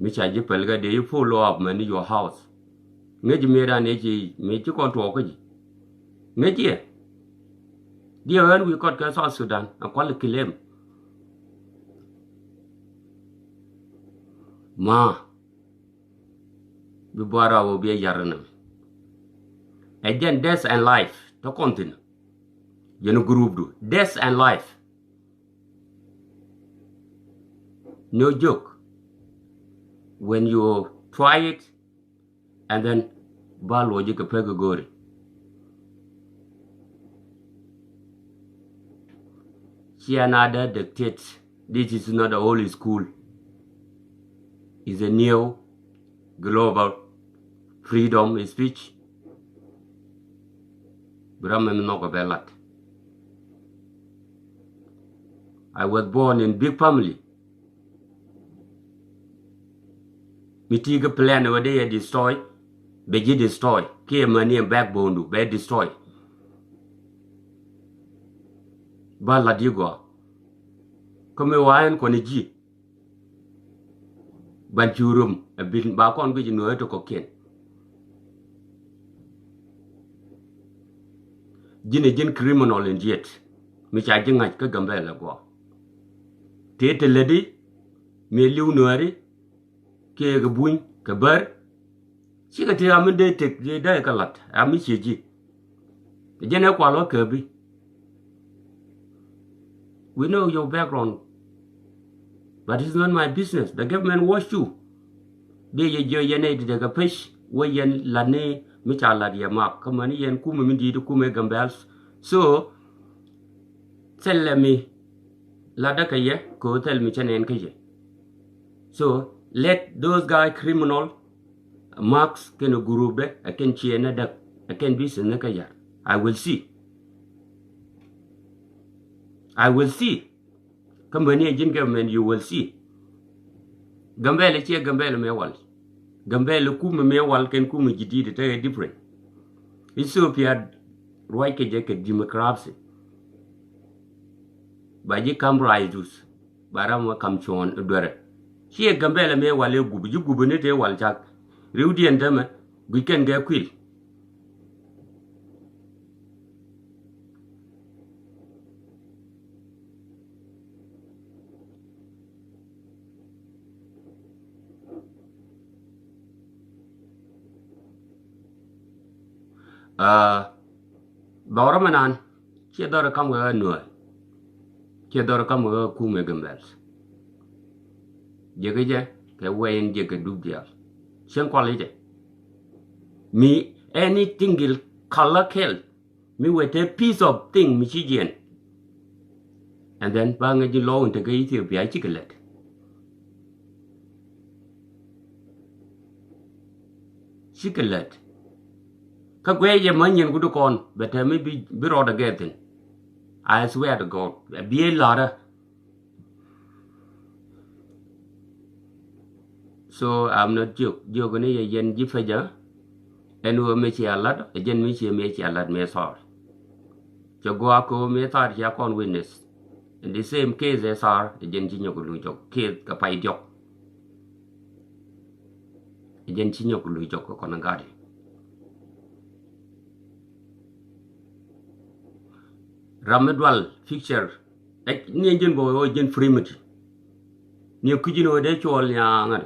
Micha Jipelga, they follow up man your house. Neji mera neji, mechi kontuokaji. Neji, dear, when we got South Sudan, I call it kill him. Ma, Bibara will be a yaranam. And then death and life, to continue. You know, group do. Death and life. No joke. When you try it, and then Balo Jika Pegagori. She another dictates this is not a holy school. It's a new global freedom of speech. I was born in big family. Mitiga plan over there destroy, beji destroy, key money and backbone do, be destroy. Bala digwa. Come wine koniji. Banchurum, a bit back on which you know to cocaine. Jin criminal in jet, which I think I could gambella go. Tate lady, me Nuer, ke gabuin, kabar. She got a midday take the diacalat, a missy. The general qualo Kirby. We know your background, but it's not my business. The government watch you. They yenate the fish, wayan lane, Michala Yamak, Kamani and Kumindi to Kume Gambels. So, tell me, Ladakaya, go tell me Chan and Kaja. So, let those guys criminal, marks can gurube, I can cheer another, I can be Senakaya. I will see. I will see. Company agent government, you will see. Gambele chia Gambele mewal. Gambele kume mewal ken kume jididi te different. Ethiopia roike jeke democracy. Baji kamraidus. Barama kamchon udware. Chia Gambele mewal e gubu. Ju gubu nete wal chak. Riudi endeme. We can get quill. Bawra manan, kia dora kam ga Nuer, kia dora kam ga Kume Gambels. Jagaja, ke wayin jaga dubdial. Siang quality. Me anything il color kill. Me with a piece of thing Michigan. And then bangaji law into Ethiopia chiclet. Chiclet. Kagwe ye manyan good con, but maybe be rod again. I swear to God, be a ladder. So I'm not joke. Jogani yen jifaja, and who make a lad, a gen make a lad may sort. Joguaco may thought ya con witness. In the same case as are a gentinio gulujo, kid capai jock. A gentinio gulujo conagadi. Ramadwal fixture ni jen boy jen frimity ni kujino de chol yang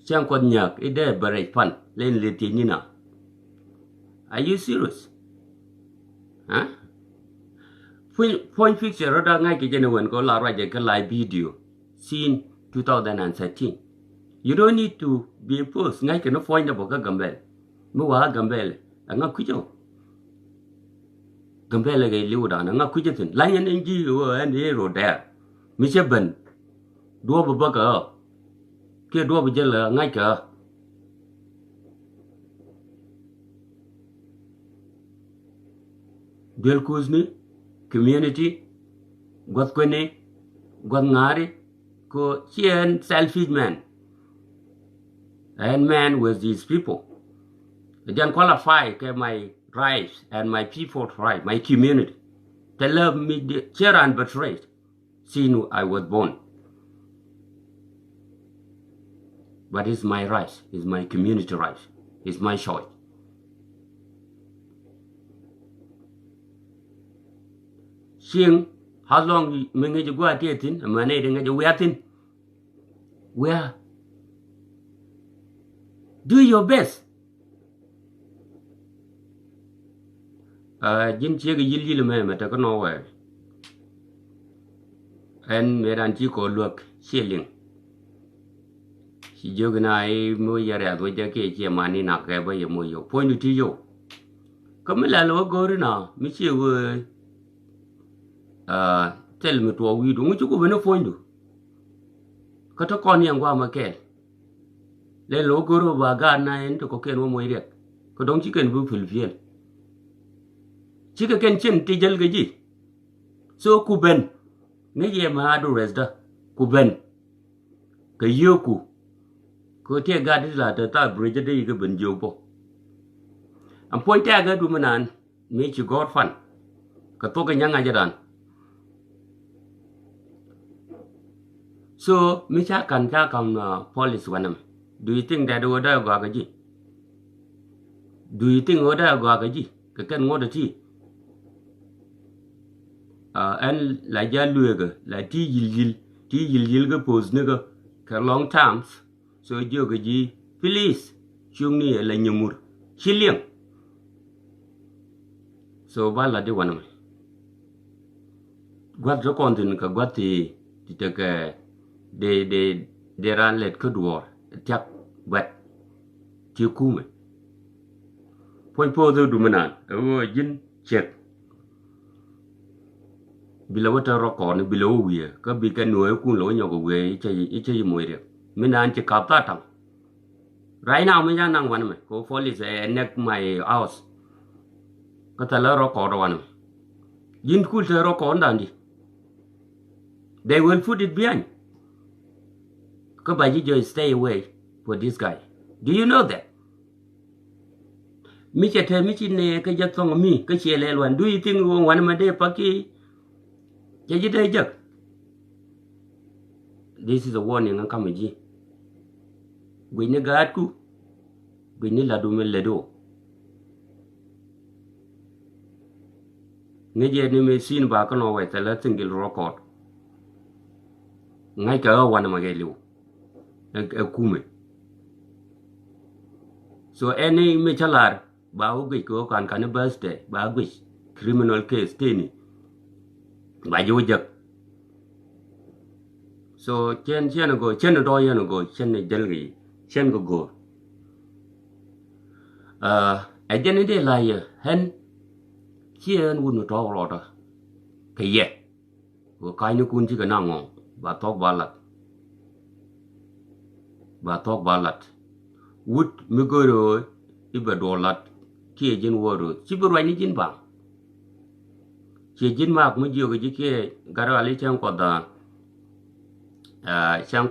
chankot nyak ide bare pan len leti nina. Are you serious? Huh? Point fixture roda ngai ke jen wen ko la raje ka live video scene 2013. You don't need to be post ngai ke no point about ka gambel mu wa gambel nga kujo Gambele ge liuda nga kujetin layan inji yo and hero there mi cheben do ba ka ke do ba jela ngai ka del kuzni community got kwene got ngari ko chien selfish man and man with these people. I don't qualify my rights and my people's right, my community. They love me, share and betray. since I was born. But it's my right, it's my community right, it's my choice. Seeing how long you go at it in, and managing we are thin. Where? Do your best. Jin chia cái yil mà ta có nói and mẹ anh chỉ có luộc shilling. Chỉ giờ cái này mới giờ ra tôi cái chia mà nạc cái bây giờ mới yo point to yo. Có mấy là lo gọi nào, mấy chia vừa tell me to we đúng chứ có bên nó point được. Có thằng con yang qua mà kể. Lên lo gọi và gan này nó có cái nó mới được. Có đông chỉ cần vừa fulfill. Chỉ cái chân thì cái gì? So kuben. Nghe gì mà address đó. Kuben. Cái yêu ku. Có thể gạt là ta bridge đây cái bên yêu bộ. Anh point ra cái đúng mà make you God fun. Cái tôi cái nhang aja dan. So, mình chắc cần police one. Do you think that order go cái gì? Do you think order go cái gì? Cái ngô đó chi? Anh lại ra lùi cái, lại tí yil cái pose nữa cái long times. So, giờ cái gì? Please, chung ni là nhiều mur, chilling. So, ba là đi one. Quát cho con thì cái quát thì cái để ran let cái đùa, chắc wet, chiếu cú mày. Point po tu dumanan, jin check. Bila wata roko ni bila uwe, ka bika Nuer kun lo nyoko we icha moy rek. Mina anche kapta tang. Right now mina nang wan me, ko police neck my house. Ka tala roko ro wan. Jin kul te roko ndandi. They will put it behind. Ka ba ji stay away for this guy. Do you know that? Mi che te mi chi ne ka jak thong mi ka che le wan. Do you think wan ma de paki? This is a warning ang kamaji. Gwini gaatku. Gwini ladu me ledo. Ngeje ni me sin ba kono we tala single record. Ngai ka wana mageliu. Kume. So any me chalar ba ugi ko kan birthday ba ugi criminal case tini. Ba vô giật. So trên nó go trên đôi nó go trên này chân gì trên go. Ở trên này là hen trên quân nó trâu rồi đó. Cái gì? Cái nó cũng chỉ cái nào ngon. Bà tóc ba lật. Wood mới go rồi. Iba đồ lật. Kia trên vô rồi. Chỉ bữa này trên bảng. Chỉ chính mà cũng nhiều cái gì gara ali chang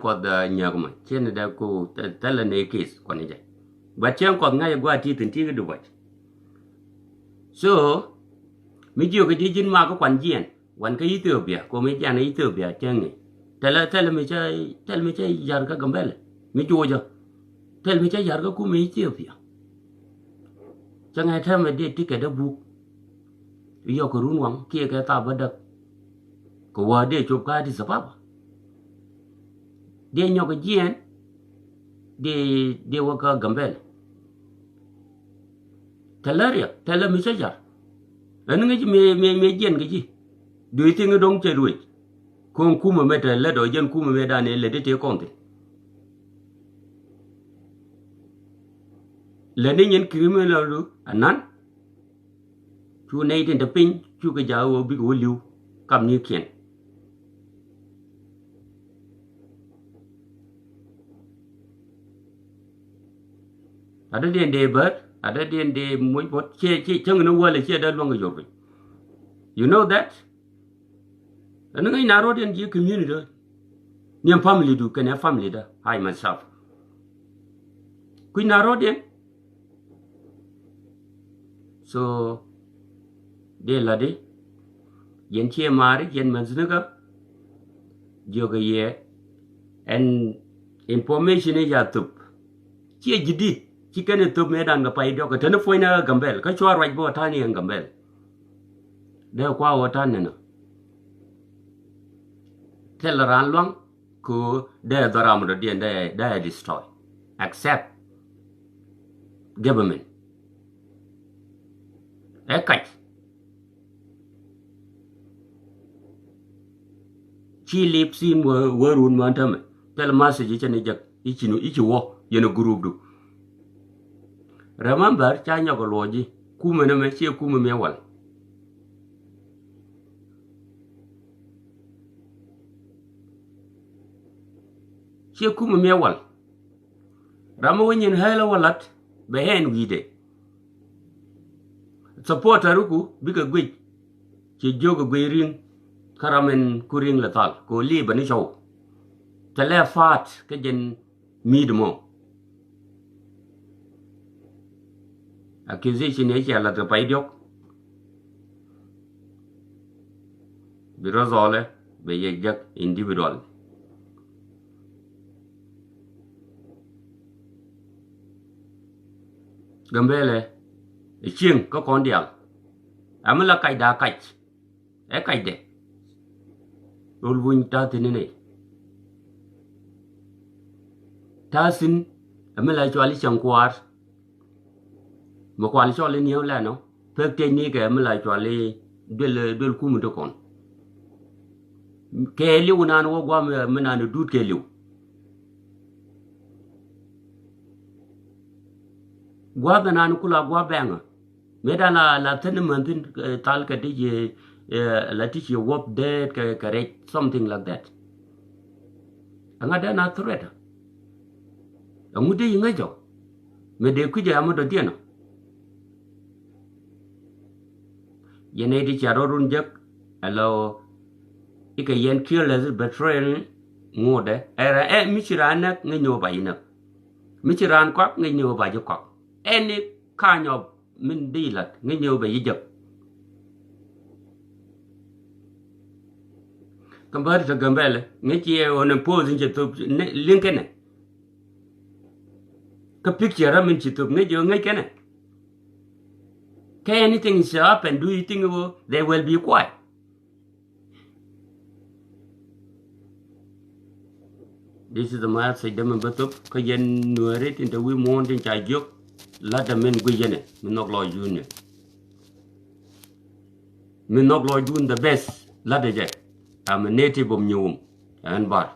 có da nhạc mà trên đây cô tell này case còn như vậy và chang có ngay qua thì tình cái được vậy so mấy nhiều cái gì chính mà có quan diện quan cái ý tưởng bia cô mấy cha này ý tưởng bia chang này tell mấy chơi giờ cái gambel mấy chua cho tell mấy chơi giờ cái cô mấy ý tưởng bia chẳng ai thêm mấy đi cái đó buộc yo ko runwang kia ka ta badak ko wa de chop ka di sabab de nyo ko jien de wa ka gambel talaria tala misaja an ngi me jien ke ji du ti dong che ruit ko kuma meta le do jen kuma me dane le de te konte le ni nyen criminal lu anan chú này trên tập pin chú cái giáo bị gỗ liu cầm như kiện ở đây điền đề bớt ở đây điền đề mỗi một chia chẳng nó qua là chia đơn luôn cái rồi you know that nó ngay nào rồi điền chia community đó niệm family do cái này family đó I myself quy nào rồi điền so de la de yen che mari yen manznuga yoga ye and information is ya tup chia jidit chikene tup medan ga pai doka tene foina gambel ka chwa right bo tani en gambel de kwa wotane no tel ran long ku de doram do dien de destroy accept government ekach chi lip sim werun mantame tel message chene jak ichinu ichiwo yeno group du remember cha nyogo loji kuma na me chi kuma me wal chi kuma me wal rama wenyen hela walat be hen wide supporter ku biga gwej chi jogo gwerin karamen kuring latal ko li bani show tele fat ke jen midmo accusation e cha la to pai diok birozole be yejak individual gambele chieng ko kondial amala kai da kai e kai de ol wun ta tinene tasin amala chwali changkwar mo kwali chwali niu la no pek te ni ke amala chwali del kumu to kon ke liu nan wo gwa me nan dut ke liu gwa nan kula gwa benga meda la tenementin tal ka dije la tiji wop dead correct something like that anga da na threat amude yinga jo me de kuje amodo dieno yene di charorun jak alo ika yen careless betrayal ngode era michirana ngenyo bayina michiran kwak ngenyo ba jokok any kind of min dilat ngenyo ba yijak kambar ta gambele ngechi on pose nje to linkene ka picture min chitup ngejo ngekene can anything is up and do you think they will be quiet this is the message dem batup ka yen nuerit into we mon din cha jok la da men guyene min nok lo june min nok lo june the best la de je am a native of nyum and bar